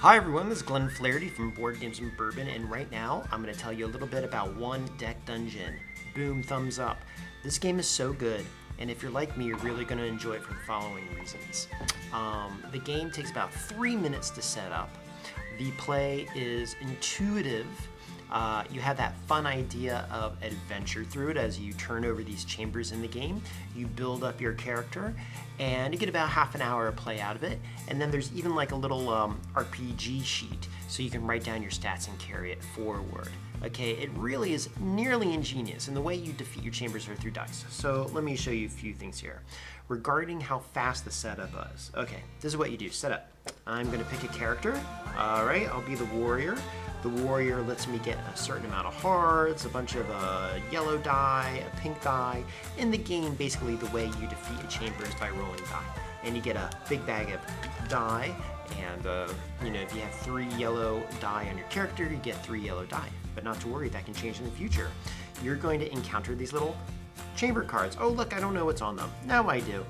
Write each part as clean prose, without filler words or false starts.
Hi everyone, this is Glenn Flaherty from Boardgames and Bourbon, and right now I'm going to tell you a little bit about One Deck Dungeon. Boom, thumbs up. This game is so good, and if you're like me, you're really going to enjoy it for the following reasons. The game takes about 3 minutes to set up. The play is intuitive. You have that fun idea of adventure through it as you turn over these chambers in the game. You build up your character, and you get about half an hour of play out of it. And then there's even like a little RPG sheet, so you can write down your stats and carry it forward. Okay, it really is nearly ingenious, and the way you defeat your chambers are through dice. So let me show you a few things here. Regarding how fast the setup is. Okay, this is what you do, setup. I'm gonna pick a character. All right, I'll be the warrior. The warrior lets me get a certain amount of hearts, a bunch of yellow die, a pink die. In the game, basically the way you defeat a chamber is by rolling die. And you get a big bag of die, and if you have 3 yellow die on your character, you get 3 yellow die. But not to worry, that can change in the future. You're going to encounter these little chamber cards. Oh look, I don't know what's on them. Now I do.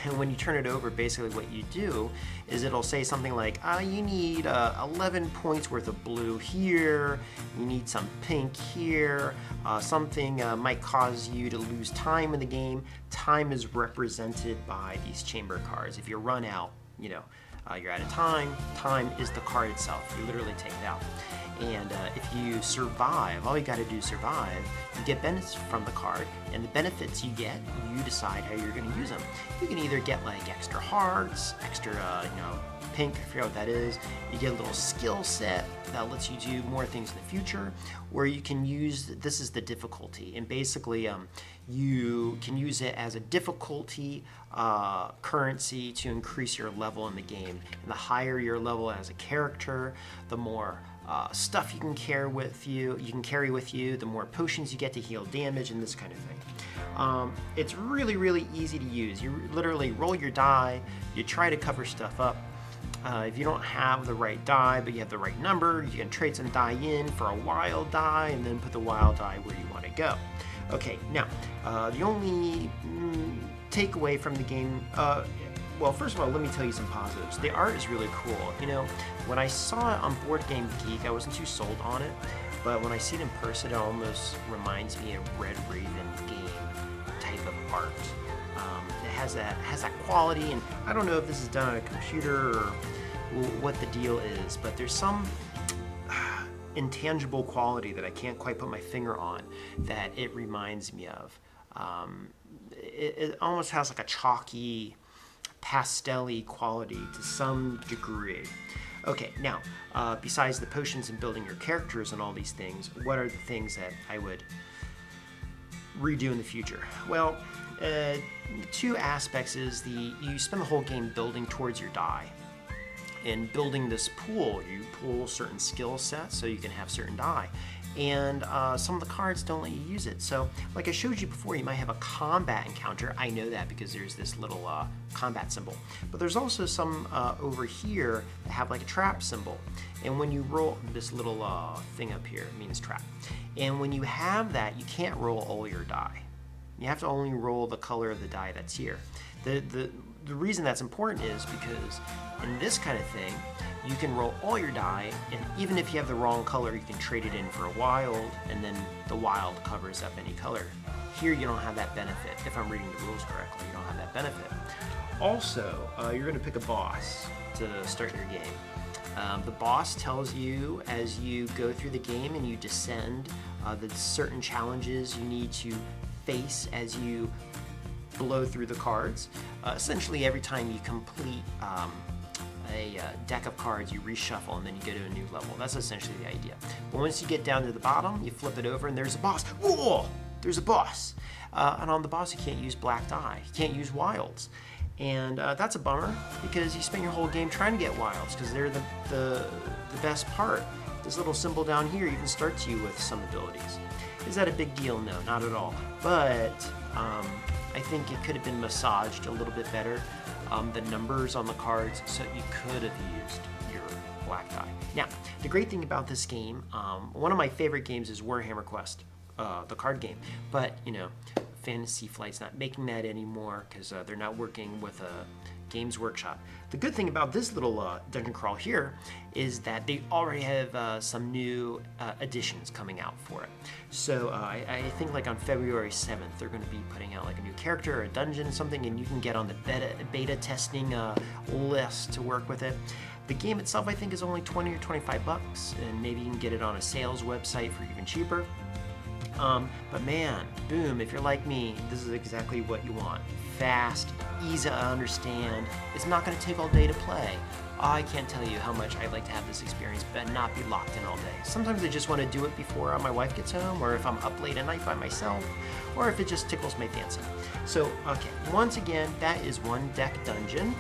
And when you turn it over, basically what you do is it'll say something like, you need 11 points worth of blue here, you need some pink here, something might cause you to lose time in the game. Time is represented by these chamber cards. If you run out, you're out of time. Time is the card itself. You literally take it out. And if you survive, all you got to do is survive, you get benefits from the card, and the benefits you get, you decide how you're going to use them. You can either get like extra hearts, extra, pink, I forget what that is. You get a little skill set that lets you do more things in the future, or you can use, this is the difficulty, and basically you can use it as a difficulty currency to increase your level in the game. And the higher your level as a character, the more stuff you can carry with you, the more potions you get to heal damage and this kind of thing. It's really, really easy to use. You literally roll your die, you try to cover stuff up. If you don't have the right die, but you have the right number, you can trade some die in for a wild die and then put the wild die where you want to go. Okay, now, the only takeaway from the game, well, first of all, let me tell you some positives. The art is really cool. When I saw it on Board Game Geek, I wasn't too sold on it, but when I see it in person, it almost reminds me of Red Raven game type of art. It has that quality, and I don't know if this is done on a computer or what the deal is, but there's some intangible quality that I can't quite put my finger on that it reminds me of. It almost has like a chalky, pastel-y quality to some degree. Okay, now, besides the potions and building your characters and all these things, what are the things that I would redo in the future? Well, 2 aspects is you spend the whole game building towards your die. In building this pool, you pull certain skill sets so you can have certain die. And some of the cards don't let you use it. So, like I showed you before, you might have a combat encounter. I know that because there's this little combat symbol. But there's also some over here that have like a trap symbol. And when you roll this little thing up here, it means trap. And when you have that, you can't roll all your die. You have to only roll the color of the die that's here. The reason that's important is because in this kind of thing, you can roll all your die, and even if you have the wrong color, you can trade it in for a wild, and then the wild covers up any color. Here, you don't have that benefit. If I'm reading the rules correctly, you don't have that benefit. Also, you're going to pick a boss to start your game. The boss tells you as you go through the game and you descend the certain challenges you need to face as you blow through the cards. Essentially, every time you complete a deck of cards, you reshuffle and then you go to a new level. That's essentially the idea. But once you get down to the bottom, you flip it over and there's a boss. Whoa! There's a boss. And on the boss, you can't use black die. You can't use wilds. And that's a bummer because you spend your whole game trying to get wilds because they're the best part. This little symbol down here even starts you with some abilities. Is that a big deal? No, not at all. But I think it could have been massaged a little bit better. The numbers on the cards, so you could have used your black die. Now, the great thing about this game, one of my favorite games is Warhammer Quest, the card game. But, Fantasy Flight's not making that anymore because they're not working with a Games Workshop. The good thing about this little dungeon crawl here is that they already have some new additions coming out for it. So I think like on February 7th, they're going to be putting out like a new character or a dungeon, something, and you can get on the beta testing list to work with it. The game itself, I think, is only 20 or 25 bucks, and maybe you can get it on a sales website for even cheaper. But man, Boom, if you're like me, this is exactly what you want. Fast, easy to understand. It's not going to take all day to play. I can't tell you how much I'd like to have this experience but not be locked in all day. Sometimes I just want to do it before my wife gets home, or if I'm up late at night by myself, or if it just tickles my fancy. So, okay, once again, that is one deck dungeon.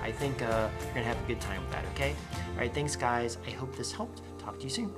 I think you're going to have a good time with that, okay? All right, thanks, guys. I hope this helped. Talk to you soon.